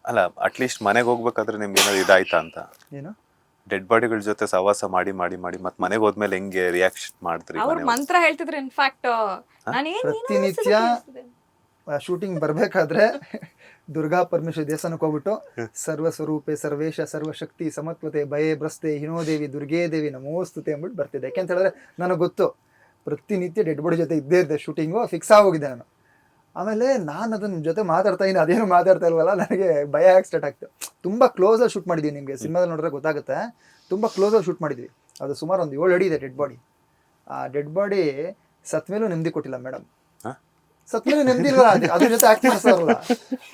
ಅಲ್ಲ ಅಟ್ಲೀಸ್ಟ್ ಮನೆಗೆ ಹೋಗ್ಬೇಕಾದ್ರೆ ನಿಮ್ಗೆ ಏನಾದ್ರು ಇದಾಯ್ತಾ ಅಂತ? ಏನು ಡೆಡ್ ಬಾಡಿಗಳ ಜೊತೆ ಸಹವಾಸ ಮಾಡಿ ಮಾಡಿ ಮಾಡಿ ಮತ್ತೆ ಮನೆಗೆ ಹೋದ್ಮೇಲೆ ಹೆಂಗೆ ರಿಯಾಕ್ಷನ್ ಮಾಡ್ತೀರಿ? ಅವ್ರ ಮನೆ ಮಂತ್ರ ಹೇಳ್ತಿದ್ರು ಇನ್ಫ್ಯಾಕ್ಟ್ ನಾನು ಪ್ರತಿನಿತ್ಯ ಶೂಟಿಂಗ್ ಬರ್ಬೇಕಾದ್ರೆ ದುರ್ಗಾ ಪರಮೇಶ್ವರಿ ದೇವಸ್ಥಾನಕ್ಕೆ ಹೋಗ್ಬಿಟ್ಟು ಸರ್ವ ಸ್ವರೂಪೆ ಸರ್ವೇಶ ಸರ್ವಶಕ್ತಿ ಸಮತ್ವತೆ ಭಯೇ ಭ್ರಸ್ತೆ ಹಿನೋದೇವಿ ದುರ್ಗೇ ದೇವಿ ನಮೋಸ್ತುತೆ ಅಂದ್ಬಿಟ್ಟು ಬರ್ತಿದ್ದೆ. ಯಾಕೆಂತ ಹೇಳಿದ್ರೆ ನನಗೆ ಗೊತ್ತು ಪ್ರತಿನಿತ್ಯ ಡೆಡ್ ಬಾಡಿ ಜೊತೆ ಇದ್ದೇ ಇದ್ದೆ, ಶೂಟಿಂಗು ಫಿಕ್ಸ್ ಆಗೋಗಿದೆ ನಾನು. ಆಮೇಲೆ ನಾನು ಅದನ್ನ ಜೊತೆ ಮಾತಾಡ್ತಾ ಇದ್ದೀನಿ, ಅದೇನು ಮಾತಾಡ್ತಾ ಇಲ್ವಲ್ಲ, ನನಗೆ ಭಯ ಆಗಿ ಸ್ಟಾರ್ಟ್ ಆಗ್ತು. ತುಂಬ ಕ್ಲೋಸಾಗಿ ಶೂಟ್ ಮಾಡಿದ್ದೀವಿ, ನಿಮಗೆ ಸಿನಿಮಾದಲ್ಲಿ ನೋಡಿದ್ರೆ ಗೊತ್ತಾಗುತ್ತೆ. ತುಂಬ ಕ್ಲೋಸಾಗಿ ಶೂಟ್ ಮಾಡಿದ್ವಿ. ಅದು ಸುಮಾರು ಒಂದು 7 ಅಡಿ ಇದೆ ಡೆಡ್ ಬಾಡಿ. ಆ ಡೆಡ್ ಬಾಡಿ ಸತ್ ಮೇಲೂ ನೆಮ್ಮದಿ ಕೊಟ್ಟಿಲ್ಲ ಮೇಡಮ್. ಸತ್ ಮೇಲೆ ನೆಮ್ಮದಿ ಇಲ್ವಲ್ಲ, ಅದ್ರ ಜೊತೆ ಆಕ್ಟ್ ಮಾಡ್ತಾರಲ್ಲ,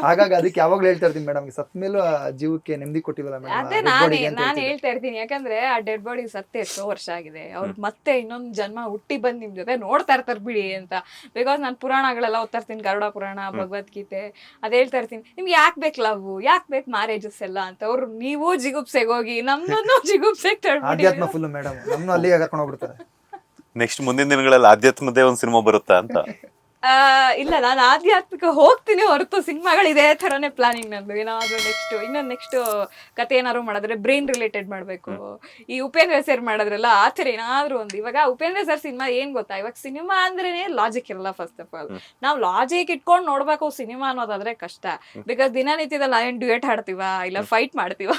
ಹಾಗಾಗಿ ಅದಕ್ಕೆ ಯಾವಾಗ್ಲೂ ಹೇಳ್ತಾ ಇರ್ತೀನಿ ಮೇಡಮ್, ಸತ್ ಮೇಲೂ ಜೀವಕ್ಕೆ ನೆಮ್ಮದಿ ಕೊಟ್ಟಿಲ್ಲ ಅದೇ ನಾನು ಹೇಳ್ತಾ ಇರ್ತೀನಿ. ಯಾಕಂದ್ರೆ ಆ ಡೆಡ್ ಬಾಡಿ ಸತ್ತೆ ಎಷ್ಟೋ ವರ್ಷ ಆಗಿದೆ, ಅವ್ರು ಮತ್ತೆ ಇನ್ನೊಂದು ಜನ್ಮ ಹುಟ್ಟಿ ಬಂದ್ ನಿಮ್ ಜೊತೆ ನೋಡ್ತಾ ಇರ್ತಾರ ಬಿಡಿ ಅಂತ. ಬಿಕಾಸ್ ನಾನು ಪುರಾಣಗಳೆಲ್ಲ ಓದ್ತಾ ಇರ್ತೀನಿ, ಗರುಡ ಪುರಾಣ, ಭಗವದ್ಗೀತೆ, ಅದ್ ಹೇಳ್ತಾ ಇರ್ತೀನಿ. ನಿಮ್ಗೆ ಯಾಕೆ ಬೇಕು ಲವ್, ಯಾಕೆ ಬೇಕು ಮ್ಯಾರೇಜಸ್ ಎಲ್ಲ ಅಂತ. ಅವ್ರು ನೀವು ಜಿಗುಪ್ಸೆಗೆ ಹೋಗಿ ನಮ್ಮನ್ನು ಜಿಗುಪ್ಸೆಗೆ ತಳ್ಬಿಡಿ. ಆಧ್ಯಾತ್ಮ ಫುಲ್ ಮೇಡಮ್, ನಮ್ಮನ್ನು ಅಲ್ಲಿಗೆ ಕರ್ಕೊಂಡು ಹೋಗ್ಬಿಡ್ತಾರೆ. ನೆಕ್ಸ್ಟ್ ಮುಂದಿನ ದಿನಗಳಲ್ಲಿ ಆಧ್ಯಾತ್ಮದೇ ಒಂದು ಸಿನಿಮಾ ಬರುತ್ತಾ ಅಂತ? ಇಲ್ಲ, ನಾನು ಆಧ್ಯಾತ್ಮಿಕ ಹೋಗ್ತೀನಿ ಹೊರತು ಸಿನಿಮಾಗಳು ಇದೇ ಥರನೇ ಪ್ಲಾನಿಂಗ್ ನಂದು. ಏನಾದ್ರು ನೆಕ್ಸ್ಟ್ ಕತೆ ಏನಾದ್ರು ಮಾಡಿದ್ರೆ ಬ್ರೈನ್ ರಿಲೇಟೆಡ್ ಮಾಡಬೇಕು. ಈ ಉಪೇಂದ್ರ ಸರ್ ಮಾಡಿದ್ರಲ್ಲ ಆ ಥರ ಏನಾದ್ರು ಒಂದು. ಇವಾಗ ಉಪೇಂದ್ರ ಸರ್ ಸಿನಿಮಾ ಏನ್ ಗೊತ್ತಾ, ಇವಾಗ ಸಿನಿಮಾ ಅಂದ್ರೇನೆ ಲಾಜಿಕ್ ಇರಲ್ಲ. ಫಸ್ಟ್ ಆಫ್ ಆಲ್ ನಾವು ಲಾಜಿಕ್ ಇಟ್ಕೊಂಡು ನೋಡ್ಬೇಕು ಸಿನಿಮಾ ಅನ್ನೋದಾದ್ರೆ ಕಷ್ಟ. ಬಿಕಾಸ್ ದಿನನಿತ್ಯದಲ್ಲಿ ಏನ್ ಡ್ಯೂಯೇಟ್ ಹಾಡ್ತೀವ, ಇಲ್ಲ ಫೈಟ್ ಮಾಡ್ತೀವ,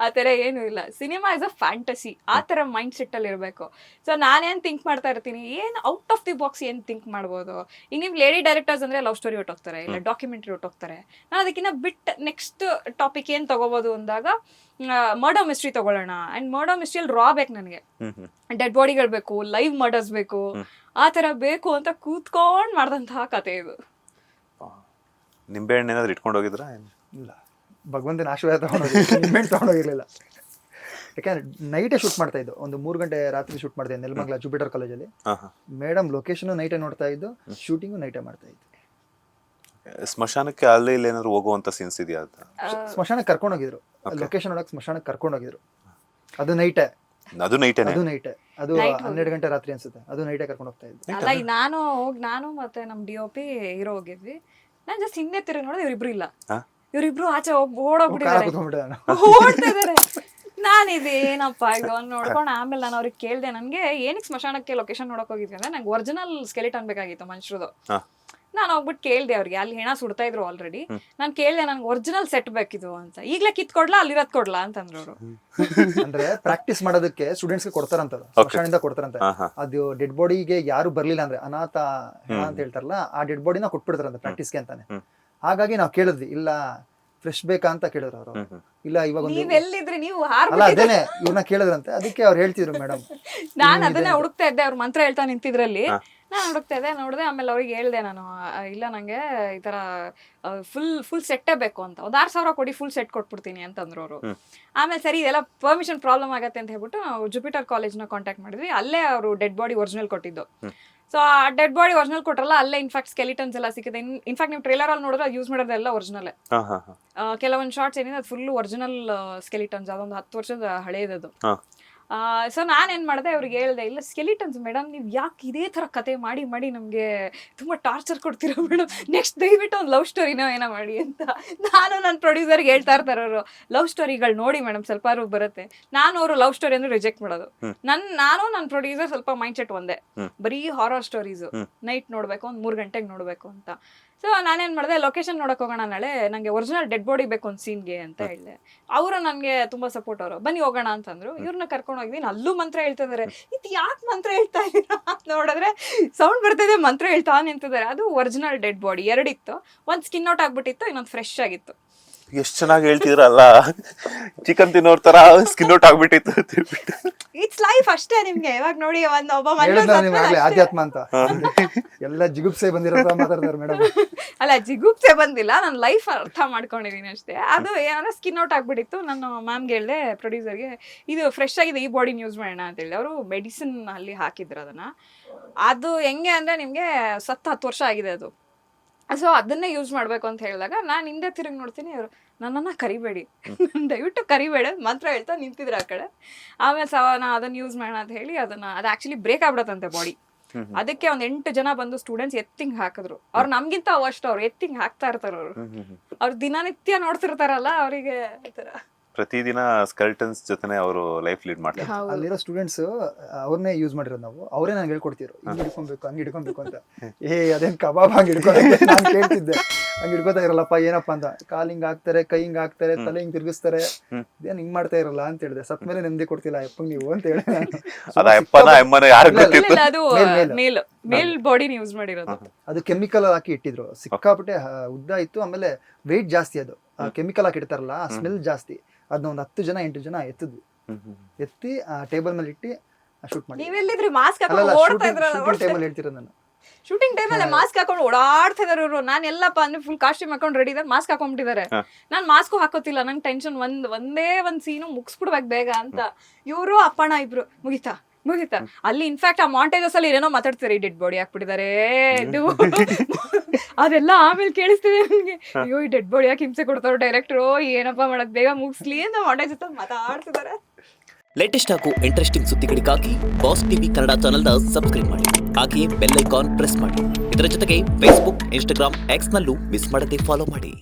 ಆ ಥರ ಏನು ಇಲ್ಲ. ಸಿನಿಮಾ ಇಸ್ ಅ ಫ್ಯಾಂಟಸಿ, ಆ ಥರ ಮೈಂಡ್ ಸೆಟ್ ಅಲ್ಲಿ ಇರಬೇಕು. ಸೊ ನಾನೇನ್ ಥಿಂಕ್ ಮಾಡ್ತಾ ಇರ್ತೀನಿ, ಏನ್ ಔಟ್ ಆಫ್ ದಿ ಬಾಕ್ಸ್ ಏನ್ ಥಿಂಕ್ ಮಾಡ್ಬೋದು. ಈಗ ನೀವು ಲೇಡಿ ಡೈರೆಕ್ಟರ್ಸ್ ಅಂದ್ರೆ ಲವ್ ಸ್ಟೋರಿ ಹೊಟ್ಟೋಗ್ತಾರೆ, ಇಲ್ಲ ಡಾಕ್ಯುಮೆಂಟ್ರಿ ಹೊಟ್ಟೋಗ್ತಾರೆ. ನಾನು ಅದಕ್ಕಿಂತ ಬಿಟ್ ನೆಕ್ಸ್ಟ್ ಟಾಪಿಕ್ ಏನ್ ತಗೋಬಹುದು ಅಂದಾಗ ಮರ್ಡರ್ ಮಿಸ್ಟ್ರಿ ತಗೊಳ್ಳೋಣ. ಅಂಡ್ ಮರ್ಡರ್ ಮಿಸ್ಟ್ರಿಯಲ್ಲಿ ರಾ ಬೇಕು ನನಗೆ, ಡೆಡ್ ಬಾಡಿಗಳು ಬೇಕು, ಲೈವ್ ಮರ್ಡರ್ಸ್ ಬೇಕು, ಆ ತರ ಬೇಕು ಅಂತ ಕೂತ್ಕೊಂಡ್ ಮಾಡ್ದಂತಹ ಕತೆ ಇದು. ನಿಂಬೆ ಹಣ್ಣು ಏನಾದ್ರು ಇಟ್ಕೊಂಡು ಹೋಗಿದ್ರಾ? ಇಲ್ಲ, ಭಗವಂತನ ಆಶೀರ್ವಾದ ತಗೊಂಡೋಗಿರ್ಲಿಲ್ಲ. ಯಾಕಂದ್ರೆ ನೈಟೇ ಶೂಟ್ ಮಾಡ್ತಾ ಇದ್ದು, ಒಂದು 3 ಗಂಟೆ ರಾತ್ರಿ ಶೂಟ್ ಮಾಡ್ತಾ ಇದ್ದೆ ನೆಲಮಂಗಲ ಜುಪಿಟರ್ ಕಾಲೇಜಲ್ಲಿ. ಮೇಡಮ್ ಲೊಕೇಶನ್ ನೈಟೇ ನೋಡ್ತಾ ಇದ್ದು, ಶೂಟಿಂಗು ನೈಟೇ ಮಾಡ್ತಾ ಇದ್ದು. ಸ್ಮಶಾನಕ್ಕೆ ಅಲ್ಲಿ ಇಲ್ಲಿ ಏನಾದ್ರು ಹೋಗುವಂತ ಸೀನ್ಸ್ ಇದೆಯಾ ಅಂತ? ಸ್ಮಶಾನಕ್ಕೆ ಕರ್ಕೊಂಡು ಹೋಗಿದ್ರು, ಲೊಕೇಶನ್ ನೋಡಕ್ ಸ್ಮಶಾನಕ್ಕೆ ಕರ್ಕೊಂಡು ಹೋಗಿದ್ರು. ಅದು ನೈಟೇ, ಅದು 12 ಗಂಟೆ ರಾತ್ರಿ ಅನ್ಸುತ್ತೆ, ಅದು ನೈಟೇ ಕರ್ಕೊಂಡು ಹೋಗ್ತಾ ಇದ್ದು. ಅಲ್ಲ, ನಾನು ಮತ್ತೆ ನಮ್ DOP ಹೀರೋ ಹೋಗಿದ್ವಿ. ನಾನ್ ಜಸ್ಟ್ ಹಿಂದೆ ತಿರುಗಿ ನೋಡಿದ್ರೆ ಇವ್ರಿಬ್ರು ಇಲ್ಲ, ಇವ್ರಿಬ್ರು ಆಚೆ ಓಡೋಗ್ಬಿಟ್ಟಿದ್ದಾರೆ. ನಾನಿದೇನಪ್ಪ ಇದು ನೋಡ್ಕೊಂಡು ಆಮೇಲೆ ನಾನು ಅವ್ರಿಗೆ ಕೇಳ್ದೆ, ನನ್ಗೆ ಏನಕ್ಕೆ ಸ್ಮಶಾನಕ್ಕೆ ಲೊಕೇಶನ್ ನೋಡಕ್ ಹೋಗಿದ್ವಿ ಅಂದ್ರೆ ನಂಗೆ ಒರಿಜಿನಲ್ ಸ್ಕೆಲಿಟನ್ ಬೇಕಾಗಿತ್ತು ಮನುಷ್ಯರದು. ನಾನು ಹೋಗ್ಬಿಟ್ಟು ಕೇಳ್ದೆ ಅವ್ರಿಗೆ, ಅಲ್ಲಿ ಹೆಣ ಸುಡ್ತಾ ಇದ್ರು ಆಲ್ರೆಡಿ. ನಾನು ಕೇಳ್ದೆ ನನ್ಗೆ ಒರಿಜಿನಲ್ ಸೆಟ್ ಬೇಕಿದು ಅಂತ. ಈಗ್ಲೇ ಕಿತ್ಕೊಡ್ಲಾ ಅಲ್ಲಿರೋದ್ ಕೊಡ್ಲಾ ಅಂತಂದ್ರು ಅವರು. ಅಂದ್ರೆ ಪ್ರಾಕ್ಟೀಸ್ ಮಾಡೋದಕ್ಕೆ ಸ್ಟೂಡೆಂಟ್ಸ್ ಕೊಡ್ತಾರಂತ, ಸ್ಮಶಾನದಿಂದ ಕೊಡ್ತಾರಂತೆ. ಅದು ಡೆಡ್ ಬಾಡಿಗೆ ಯಾರು ಬರ್ಲಿಲ್ಲ ಅಂದ್ರೆ ಅನಾಥ ಹೆಣ ಅಂತ ಹೇಳ್ತಾರಲ್ಲ, ಆ ಡೆಡ್ ಬಾಡಿನ ಕೊಟ್ಬಿಡ್ತಾರಂತ ಪ್ರಾಕ್ಟೀಸ್ಗೆ ಅಂತಾನೆ. ಹಾಗಾಗಿ ನಾವು ಕೇಳಿದ್ವಿ, ಇಲ್ಲ ಫ್ರೆಶ್ ಬೇಕಾ ಅಂತ ಕೇಳಿದ್ರು ಅವರು. ಇಲ್ಲ ಇವಾಗ ಅಲ್ಲ ಅದೇನೆ ಇವ್ರನ್ನ ಕೇಳಿದ್ರಂತೆ, ಅದಕ್ಕೆ ಅವ್ರು ಹೇಳ್ತಿದ್ರು ಮೇಡಮ್. ನಾನು ಅದನ್ನ ಹುಡುಕ್ತಾ ಇದ್ದೆ, ಅವ್ರ ಮಂತ್ರ ಹೇಳ್ತಾ ನಿಂತಿದ್ರಲ್ಲಿ ನಾನು ಹುಡುಕ್ತಾ ಇದ್ದೆ, ನೋಡಿದೆ. ಆಮೇಲೆ ಅವ್ರಿಗೆ ಹೇಳ್ದೆ ನಾನು, ಇಲ್ಲ ನಂಗೆ ಈ ತರ ಫುಲ್ ಸೆಟ್ಟೇ ಬೇಕು ಅಂತ, 6,000 ಕೊಡಿ ಫುಲ್ ಸೆಟ್ ಕೊಟ್ಬಿಡ್ತೀನಿ ಅಂತಂದ್ರು ಅವರು. ಆಮೇಲೆ ಸರಿ ಇದೆಲ್ಲ ಪರ್ಮಿಷನ್ ಪ್ರಾಬ್ಲಮ್ ಆಗತ್ತೆ ಅಂತ ಹೇಳ್ಬಿಟ್ಟು ನಾವು ಜುಪಿಟರ್ ಕಾಲೇಜ್ನ ಕಾಂಟ್ಯಾಕ್ಟ್ ಮಾಡಿದ್ವಿ. ಅಲ್ಲೇ ಅವರು ಡೆಡ್ ಬಾಡಿ ಒರಿಜಿನಲ್ ಕೊಟ್ಟಿದ್ದು. ಸೊ ಆ ಡೆಡ್ ಬಾಡಿ ಒರಿಜಿನಲ್ ಕೊಟ್ರಲ್ಲ, ಅಲ್ಲೇ ಇನ್ಫ್ಯಾಕ್ಟ್ ಸ್ಕೆಲಿಟನ್ಸ್ ಎಲ್ಲ ಸಿಕ್ಕಿದೆ. ಇನ್ಫ್ಯಾಕ್ಟ್ ನೀವು ಟ್ರೇಲರ್ ಅಲ್ಲಿ ನೋಡಿದ್ರೆ ಯೂಸ್ ಮಾಡೋದೆಲ್ಲ ಒರಿಜಿನಲ್. ಕೆಲವೊಂದು ಶಾರ್ಟ್ಸ್ ಏನಿದೆ ಅದು ಫುಲ್ ಒರಿಜಿನಲ್ ಸ್ಕೆಲಿಟನ್ಸ್, ಅದೊಂದು 10 ವರ್ಷದ ಹಳೇದದು. ಸೊ ನಾನೇನ್ ಮಾಡಿದೆ, ಅವ್ರಿಗೆ ಹೇಳ್ದೆ, ಇಲ್ಲ ಸ್ಕೆಲಿಟನ್ಸ್ ಮೇಡಮ್, ನೀವು ಯಾಕೆ ಇದೇ ತರ ಕತೆ ಮಾಡಿ ಮಾಡಿ ನಮ್ಗೆ ತುಂಬಾ ಟಾರ್ಚರ್ ಕೊಡ್ತೀರಾ ಮೇಡಮ್, ನೆಕ್ಸ್ಟ್ ದಯವಿಟ್ಟು ಒಂದು ಲವ್ ಸ್ಟೋರಿನೋ ಏನೋ ಮಾಡಿ ಅಂತ. ನಾನು ನನ್ನ ಪ್ರೊಡ್ಯೂಸರ್ಗೆ ಹೇಳ್ತಾ ಇರ್ತಾರೆ ಅವರು, ಲವ್ ಸ್ಟೋರಿಗಳು ನೋಡಿ ಮೇಡಮ್ ಸ್ವಲ್ಪ ಬರುತ್ತೆ. ನಾನು ಅವರು ಲವ್ ಸ್ಟೋರಿ ಅಂದ್ರೆ ರಿಜೆಕ್ಟ್ ಮಾಡೋದು. ನಾನು ನನ್ನ ಪ್ರೊಡ್ಯೂಸರ್ ಸ್ವಲ್ಪ ಮೈಂಡ್ ಸೆಟ್ ಒಂದೇ, ಬರೀ ಹಾರರ್ ಸ್ಟೋರೀಸು ನೈಟ್ ನೋಡ್ಬೇಕು, ಒಂದು 3 ಗಂಟೆಗೆ ನೋಡ್ಬೇಕು ಅಂತ. ಸೊ ನಾನೇನ್ ಮಾಡಿದೆ, ಲೊಕೇಶನ್ ನೋಡಕ್ ಹೋಗೋಣ ನಾಳೆ, ನಂಗೆ ಒರಿಜಿನಲ್ ಡೆಡ್ ಬಾಡಿ ಬೇಕು ಒಂದು ಸೀನ್ಗೆ ಅಂತ ಹೇಳಿದೆ. ಅವರು ನನಗೆ ತುಂಬಾ ಸಪೋರ್ಟ್, ಅವರು ಬನ್ನಿ ಹೋಗೋಣ ಅಂತಂದ್ರು. ಇವ್ರನ್ನ ಕರ್ಕೊಂಡು ಹೋಗಿದ್ವಿ. ಅಲ್ಲೂ ಮಂತ್ರ ಹೇಳ್ತಾ ಇದಾರೆ, ಇದು ಯಾಕೆ ಮಂತ್ರ ಹೇಳ್ತಾ ಇದೀರಾ ಅಂತ ನೋಡಿದ್ರೆ ಸೌಂಡ್ ಬರ್ತಿದೆ, ಮಂತ್ರ ಹೇಳ್ತಾ ನಿಂತಿದ್ದಾರೆ. ಅದು ಒರಿಜಿನಲ್ ಡೆಡ್ ಬಾಡಿ 2 ಇತ್ತು, ಒಂದು ಸ್ಕಿನ್ ಔಟ್ ಆಗ್ಬಿಟ್ಟಿತ್ತು, ಇನ್ನೊಂದು ಫ್ರೆಶ್ ಆಗಿತ್ತು. ಎಷ್ಟು ಚೆನ್ನಾಗಿ ಹೇಳ್ತಿದ್ರಲ್ಲ, ಚಿಕನ್ ತಿನ್ನೋರ್ ತರ ಸ್ಕಿನ್ ಔಟ್ ಆಗ್ಬಿಟ್ಟಿತ್ತು. ಇಟ್ಸ್ ಲೈಫ್ ಅಷ್ಟೇ. ನಿಮ್ಗೆ ಇವಾಗ ನೋಡಿ ಒಬ್ಬ ಆಧ್ಯಾತ್ಮ ಅಂತ ಎಲ್ಲ ಜಿಗುಪ್ಸೆ ಬಂದಿರೋ ಮಾತಾಡ್ತಾರೆ ಮೇಡಮ್. ಅಲ್ಲ, ಜಿಗುಪ್ಸೆ ಬಂದಿಲ್ಲ, ನನ್ನ ಲೈಫ್ ಅರ್ಥ ಮಾಡ್ಕೊಂಡಿದೀನಿ ಅಷ್ಟೇ. ಅದು ಏನಂದ್ರೆ ಸ್ಕಿನ್ ಔಟ್ ಆಗ್ಬಿಟ್ಟಿತ್ತು. ನಾನು ಮ್ಯಾಮ್ಗೆ ಹೇಳ್ದೆ, ಪ್ರೊಡ್ಯೂಸರ್ಗೆ, ಇದು ಫ್ರೆಶ್ ಆಗಿದೆ, ಈ ಬಾಡಿನ ಯೂಸ್ ಮಾಡೋಣ ಅಂತ ಹೇಳಿ. ಅವರು ಮೆಡಿಸಿನ್ ಅಲ್ಲಿ ಹಾಕಿದ್ರು ಅದನ್ನ. ಅದು ಹೆಂಗೆ ಅಂದ್ರೆ ನಿಮ್ಗೆ 10 ವರ್ಷ ಆಗಿದೆ ಅದು. ಸೊ ಅದನ್ನೇ ಯೂಸ್ ಮಾಡ್ಬೇಕು ಅಂತ ಹೇಳಿದಾಗ ನಾನು ಹಿಂದೆ ತಿರುಗಿ ನೋಡ್ತೀನಿ, ಅವರು ನನ್ನನ್ನು ಕರಿಬೇಡಿ, ದಯವಿಟ್ಟು ಕರಿಬೇಡ ಮಾತ್ರ ಹೇಳ್ತಾ ನಿಂತಿದ್ರು ಆ ಕಡೆ. ಆಮೇಲೆ ನಾ ಅದನ್ನ ಯೂಸ್ ಮಾಡೋಣ ಅಂತ ಹೇಳಿ ಅದು ಆ್ಯಕ್ಚುಲಿ ಬ್ರೇಕ್ ಆಗ್ಬಿಡತ್ತಂತೆ ಬಾಡಿ. ಅದಕ್ಕೆ ಒಂದ್ 8 ಜನ ಬಂದು ಸ್ಟೂಡೆಂಟ್ಸ್ ಎತ್ತಿಂಗ್ ಹಾಕಿದ್ರು. ಅವ್ರು ನಮ್ಗಿಂತ ಅವಷ್ಟು ಅವ್ರು ಎತ್ತಿಂಗ್ ಹಾಕ್ತಾ ಇರ್ತಾರ. ಅವ್ರು ದಿನನಿತ್ಯ ನೋಡ್ತಿರ್ತಾರಲ್ಲ, ಅವರಿಗೆ ಪ್ರತಿದಿನ ಸ್ಕೆಲ್ಟನ್ಸ್ ಜೊತೆನೆ ಅವರು ಲೈಫ್ ಲೀಡ್ ಮಾಡ್ತಾರೆ. ಅಲ್ಲಿರೋ ಸ್ಟೂಡೆಂಟ್ಸ್ ಅವ್ರನ್ನೇ ಯೂಸ್ ಮಾಡಿರೋದು ನಾವು. ಅವರೇ ನಂಗೆ ಹೇಳ್ಕೊಡ್ತಿದ್ರು, ಹಿಂಗ್ ಹಿಡ್ಕೊಬೇಕು ಹಂಗ್ ಹಿಡ್ಕೊಬೇಕು ಅಂತ. ಅದೇನ್ ಕಬಾಬ್ ಹಂಗ್ ಹಿಡ್ಕೊಳಕ್ಕೆ ನಾನು ಕೇಳ್ತಿದ್ದೆ. ಹಂಗ್ ಹಿಡ್ಕೊತಾ ಇರಲ್ಲಪ್ಪ, ಏನಪ್ಪಾ ಅಂತ. ಕಾಲ್ ಹಿಂಗ್ ಹಾಕ್ತಾರೆ, ಕೈ ಹಿಂಗ್ ಹಾಕ್ತಾರೆ, ತಲೆ ಹಿಂಗ್ ತಿರ್ಗಿಸ್ತಾರೆ, ಇದೇನ್ ಹಿಂಗ್ ಮಾಡ್ತಾ ಇರಲ್ಲ ಅಂತ ಹೇಳಿದೆ. ಸತ್ ಮೇಲೆ ನೆಮ್ಮದಿ ಕೊಡ್ತಿಲ್ಲ ಅಪ್ಪಂಗ್ ನೀವು ಅಂತ ಹೇಳಿ. ಅದು ಮೇಲ್ ಬಾಡಿನ ಯೂಸ್ ಮಾಡಿರೋದು. ಅದು ಕೆಮಿಕಲ್ ಹಾಕಿ ಇಟ್ಟಿದ್ರು, ಸಿಕ್ಕಾಪಟ್ಟೆ ಉದ್ದ ಇತ್ತು. ಆಮೇಲೆ ವೆಯ್ಟ್ ಜಾಸ್ತಿ. ಅದು ಕೆಮಿಕಲ್ ಹಾಕಿ ಇಡ್ತಾರಲ್ಲ, ಸ್ಮೆಲ್ ಜಾಸ್ತಿ. ಅದನ್ನ ಒಂದು 10 ಜನ 8 ಜನ ಎತ್ತಿದ್ವಿ. ಎತ್ತಿ ಟೇಬಲ್ ಮೇಲೆ ಇಟ್ಟು ಶೂಟ್ ಮಾಡಿ. ನೀವೆಲ್ಲಿದ್ರಿ ಮಾಸ್ಕ್ ಹಾಕೊಂಡು ಓಡ್ತಾ ಇದ್ರಲ್ಲ? ಟೇಬಲ್ ಹೇಳ್ತಿರೋದು ನಾನು. ಶೂಟಿಂಗ್ ಟೈಮ್ ಅಲ್ಲಿ ಮಾಸ್ಕ್ ಹಾಕೊಂಡು ಓಡಾಡ್ತಾ ಇದಾರೆ ಇವರು. ನಾನು ಎಲ್ಲಪ್ಪ ಅಂದ್ರೆ ಫುಲ್ ಕಾಸ್ಟ್ಯೂಮ್ ಹಾಕೊಂಡು ರೆಡಿ ಇದಾರೆ, ಮಾಸ್ಕ್ ಹಾಕೊಂಡ್ಬಿಟ್ಟಿದ್ದಾರೆ. ನಾನ್ ಮಾಸ್ಕು ಹಾಕೋತಿಲ್ಲ, ನಂಗೆ ಟೆನ್ಷನ್. ಒಂದೇ ಸೀನು ಮುಗಿಸ್ಬಿಡ್ಬೇಕು ಬೇಗ ಅಂತ. ಇವರು ಅಪ್ಪಣ್ಣ ಇಬ್ರು ಮುಗಿತಾ ಅಲ್ಲಿ. ಇನ್ಫ್ಯಾಕ್ಟ್ ಆ ಮಾಂಟೇಜಸ್ ಅಲ್ಲಿ ಏನೇನೋ ಮಾತಾಡ್ತಾರೆ, ಡೆಡ್ ಬಾಡಿ ಹಾಕ್ಬಿಟ್ಟಿದ್ದಾರೆ ಇದು ಅದೆಲ್ಲ ಆಮೇಲೆ ಕೇಳಿಸ್ತಿದೆ ನನಗೆ. ಅಯ್ಯೋ, ಈ ಡೆಡ್ ಬಾಡಿ ಯಾಕೆ ಹಿಂಸೆ ಕೊಡ್ತಾರೋ ಡೈರೆಕ್ಟ್ರು, ಏನಪ್ಪಾ ಮಾಡಕ್, ಬೇಗ ಮುಗಿಸ್ಲಿ ಅಂತ ಮಾಂಟೇಜಸ್ ಅಲ್ಲಿ ಮಾತಾಡ್ತಿದ್ದಾರೆ. ಲೇಟೆಸ್ಟ್ ಹಾಗೂ ಇಂಟ್ರೆಸ್ಟಿಂಗ್ ಸುದ್ದಿಗಳಿಗಾಗಿ ಬಾಸ್ ಟಿವಿ ಕನ್ನಡ ಚಾನೆಲ್ನ ಸಬ್ಸ್ಕ್ರೈಬ್ ಮಾಡಿ. ಹಾಗೆಯೇ ಬೆಲ್ ಐಕಾನ್ ಪ್ರೆಸ್ ಮಾಡಿ. ಇದರ ಜೊತೆಗೆ ಫೇಸ್ಬುಕ್, ಇನ್ಸ್ಟಾಗ್ರಾಮ್, ಎಕ್ಸ್ ನಲ್ಲೂ ಮಿಸ್ ಮಾಡದೆ ಫಾಲೋ ಮಾಡಿ.